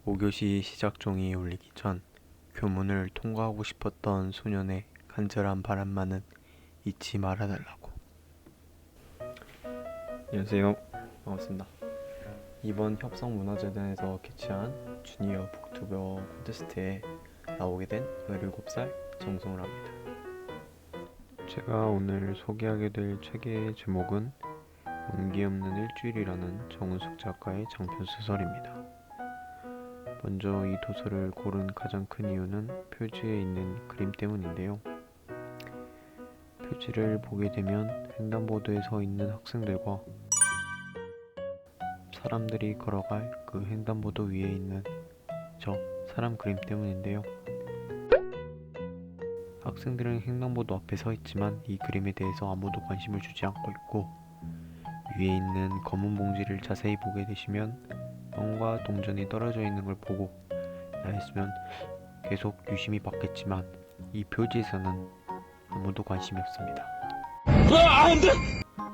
5교시 시작 종이 울리기 전 교문을 통과하고 싶었던 소년의 간절한 바람만은 잊지 말아달라고. 안녕하세요. 반갑습니다. 이번 협성문화재단에서 개최한 주니어 북투버 콘테스트에 나오게 된 17살 정성을 합니다. 제가 오늘 소개하게 될 책의 제목은 용기 없는 일주일이라는 정은숙 작가의 장편 소설입니다. 먼저 이 도서를 고른 가장 큰 이유는 표지에 있는 그림 때문인데요. 표지를 보게 되면 횡단보도에 서 있는 학생들과 사람들이 걸어갈 그 횡단보도 위에 있는 저 사람 그림 때문인데요. 학생들은 횡단보도 앞에 서 있지만 이 그림에 대해서 아무도 관심을 주지 않고 있고, 위에 있는 검은 봉지를 자세히 보게 되시면 빵과 동전이 떨어져 있는 걸 보고 나였으면 계속 유심히 봤겠지만 이 표지에서는 아무도 관심이 없습니다.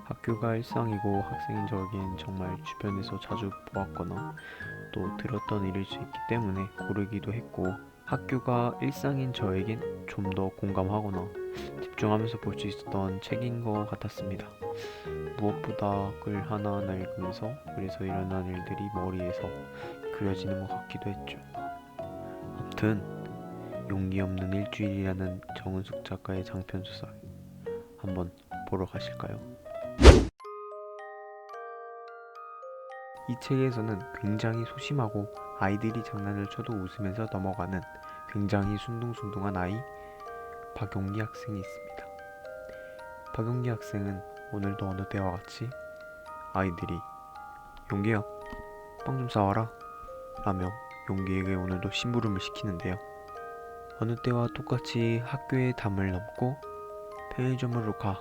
학교가 일상이고 학생인 저에겐 정말 주변에서 자주 보았거나 또 들었던 일일 수 있기 때문에 고르기도 했고, 학교가 일상인 저에겐 좀 더 공감하거나 집중하면서 볼 수 있었던 책인 것 같았습니다. 무엇보다 글 하나하나 읽으면서 그래서 일어난 일들이 머리에서 그려지는 것 같기도 했죠. 아무튼 용기 없는 일주일이라는 정은숙 작가의 장편 소설 한번 보러 가실까요? 이 책에서는 굉장히 소심하고 아이들이 장난을 쳐도 웃으면서 넘어가는 굉장히 순둥순둥한 아이 박용기 학생이 있습니다. 박용기 학생은 오늘도 어느 때와 같이 아이들이 용기야, 빵 좀 사와라 라며 용기에게 오늘도 심부름을 시키는데요. 어느 때와 똑같이 학교의 담을 넘고 편의점으로 가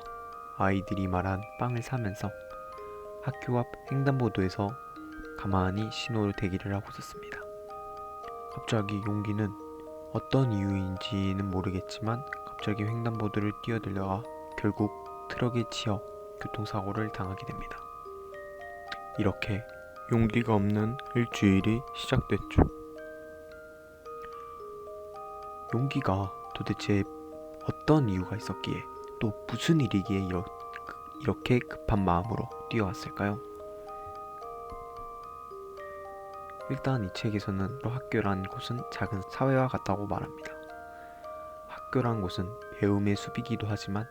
아이들이 말한 빵을 사면서 학교 앞 횡단보도에서 가만히 신호를 대기를 하고 있었습니다. 갑자기 용기는 어떤 이유인지는 모르겠지만 갑자기 횡단보도를 뛰어들다가 결국 트럭에 치여 교통사고를 당하게 됩니다. 이렇게 용기가 없는 일주일이 시작됐죠. 용기가 도대체 어떤 이유가 있었기에 또 무슨 일이기에 이렇게 급한 마음으로 뛰어왔을까요? 일단 이 책에서는 학교란 곳은 작은 사회와 같다고 말합니다. 학교란 곳은 배움의 숲이기도 하지만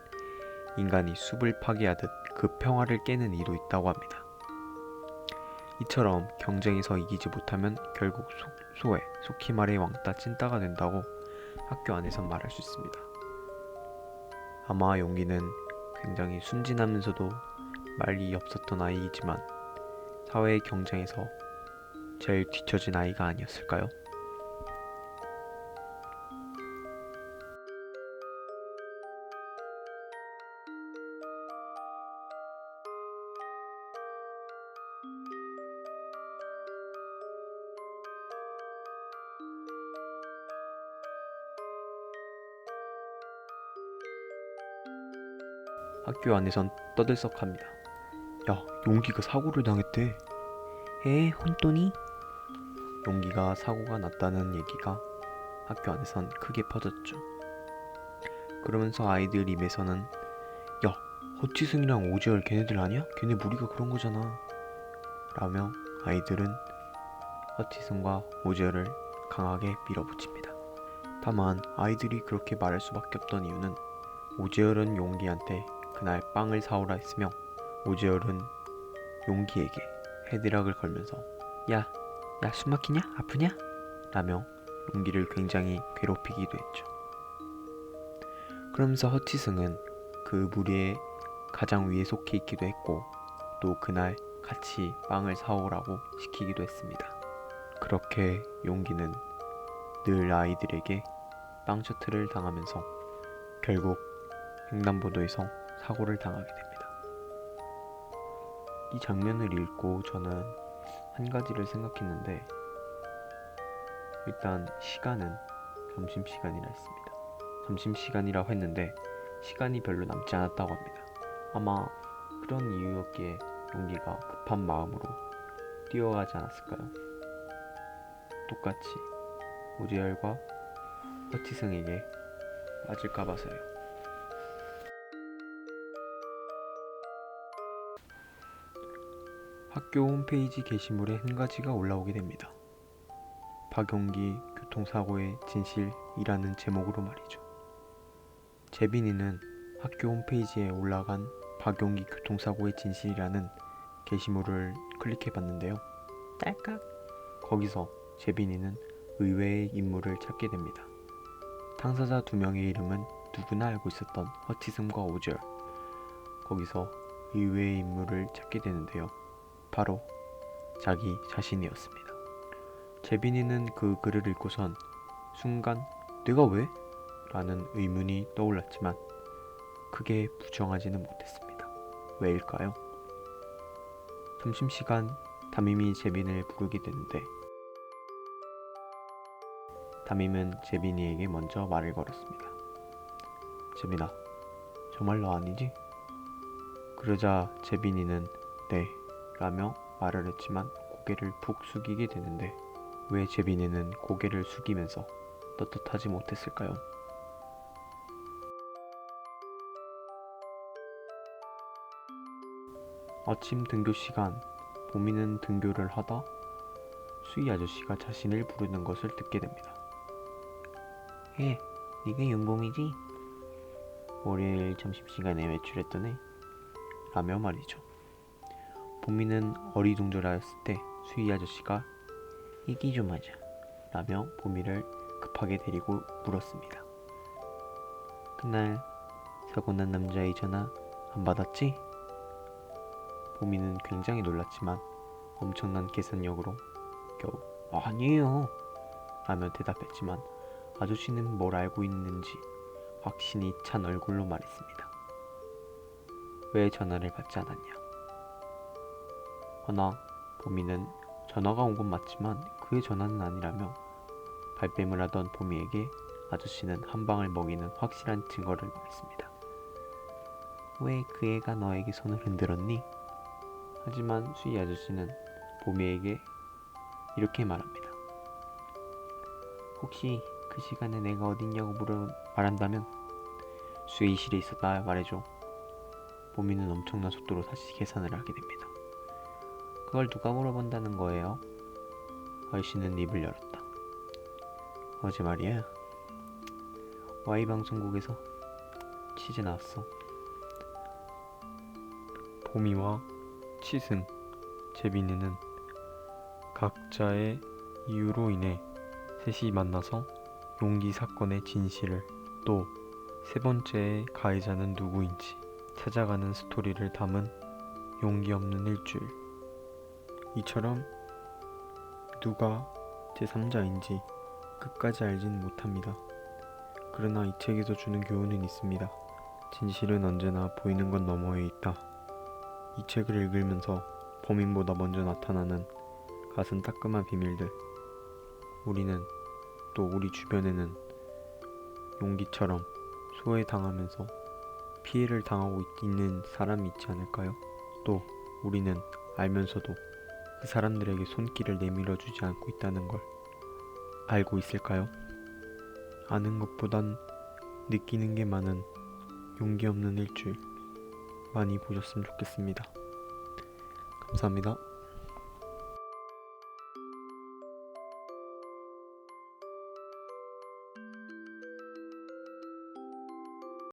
인간이 숲을 파괴하듯 그 평화를 깨는 이도 있다고 합니다. 이처럼 경쟁에서 이기지 못하면 결국 소외, 속히 말해 왕따 찐따가 된다고 학교 안에선 말할 수 있습니다. 아마 용기는 굉장히 순진하면서도 말이 없었던 아이이지만 사회의 경쟁에서 제일 뒤처진 아이가 아니었을까요? 학교 안에선 떠들썩합니다. 야, 용기가 사고를 당했대. 혼돈이? 용기가 사고가 났다는 얘기가 학교 안에선 크게 퍼졌죠. 그러면서 아이들 입에서는 야, 허치승이랑 오지열 걔네들 아니야? 걔네 무리가 그런 거잖아 라며 아이들은 허치승과 오지열을 강하게 밀어붙입니다. 다만 아이들이 그렇게 말할 수밖에 없던 이유는 오지열은 용기한테 그날 빵을 사오라 했으며 오지열은 용기에게 헤드락을 걸면서 야 숨막히냐? 아프냐? 라며 용기를 굉장히 괴롭히기도 했죠. 그러면서 허치승은 그 무리의 가장 위에 속해 있기도 했고 또 그날 같이 빵을 사오라고 시키기도 했습니다. 그렇게 용기는 늘 아이들에게 빵 셔틀을 당하면서 결국 횡단보도에서 사고를 당하게 됩니다. 이 장면을 읽고 저는 한 가지를 생각했는데, 일단 시간은 점심시간이라 했습니다. 점심시간이라고 했는데 시간이 별로 남지 않았다고 합니다. 아마 그런 이유였기에 용기가 급한 마음으로 뛰어가지 않았을까요? 똑같이 오지열과 허치승에게 맞을까 봐서요. 학교 홈페이지 게시물에 한 가지가 올라오게 됩니다. 박용기 교통사고의 진실이라는 제목으로 말이죠. 재빈이는 학교 홈페이지에 올라간 박용기 교통사고의 진실이라는 게시물을 클릭해봤는데요. 딸깍! 거기서 재빈이는 의외의 인물을 찾게 됩니다. 당사자 2명의 이름은 누구나 알고 있었던 허치슴과 오절. 거기서 의외의 인물을 찾게 되는데요. 바로 자기 자신이었습니다. 재빈이는 그 글을 읽고선 순간 내가 왜? 라는 의문이 떠올랐지만 크게 부정하지는 못했습니다. 왜일까요? 점심시간 담임이 재빈을 부르게 되는데 담임은 재빈이에게 먼저 말을 걸었습니다. 재빈아, 정말 너 아니지? 그러자 재빈이는 네 라며 말을 했지만 고개를 푹 숙이게 되는데 왜 재빈이는 고개를 숙이면서 떳떳하지 못했을까요? 아침 등교 시간, 보미는 등교를 하다 수희 아저씨가 자신을 부르는 것을 듣게 됩니다. 네가 윤봄이지? 월요일 점심시간에 외출했던 애? 라며 말이죠. 보미는 어리둥절하였을 때 수희 아저씨가 얘기 좀 하자 라며 보미를 급하게 데리고 물었습니다. 그날 사고난 남자의 전화 안 받았지? 보미는 굉장히 놀랐지만 엄청난 계산력으로 겨우 아니에요 라며 대답했지만 아저씨는 뭘 알고 있는지 확신이 찬 얼굴로 말했습니다. 왜 전화를 받지 않았냐? 허나 보미는 전화가 온 건 맞지만 그의 전화는 아니라며 발뺌을 하던 보미에게 아저씨는 한 방을 먹이는 확실한 증거를 말했습니다. 왜 그 애가 너에게 손을 흔들었니? 하지만 수희 아저씨는 보미에게 이렇게 말합니다. 혹시 그 시간에 내가 어딨냐고 말한다면 수의실에 있었다 말해줘. 보미는 엄청난 속도로 다시 계산을 하게 됩니다. 그걸 누가 물어본다는 거예요? 아저씨는 입을 열었다. 어제 말이야. Y방송국에서 취재 나왔어. 보미와 치승, 재빈이는 각자의 이유로 인해 셋이 만나서 용기 사건의 진실을 또 세 번째의 가해자는 누구인지 찾아가는 스토리를 담은 용기 없는 일주일. 이처럼 누가 제3자인지 끝까지 알지는 못합니다. 그러나 이 책에서 주는 교훈은 있습니다. 진실은 언제나 보이는 것 너머에 있다. 이 책을 읽으면서 범인보다 먼저 나타나는 가슴 따끔한 비밀들, 우리는 또 우리 주변에는 용기처럼 소외당하면서 피해를 당하고 있는 사람이 있지 않을까요? 또 우리는 알면서도 그 사람들에게 손길을 내밀어주지 않고 있다는 걸 알고 있을까요? 아는 것보단 느끼는 게 많은 용기 없는 일주일 많이 보셨으면 좋겠습니다. 감사합니다.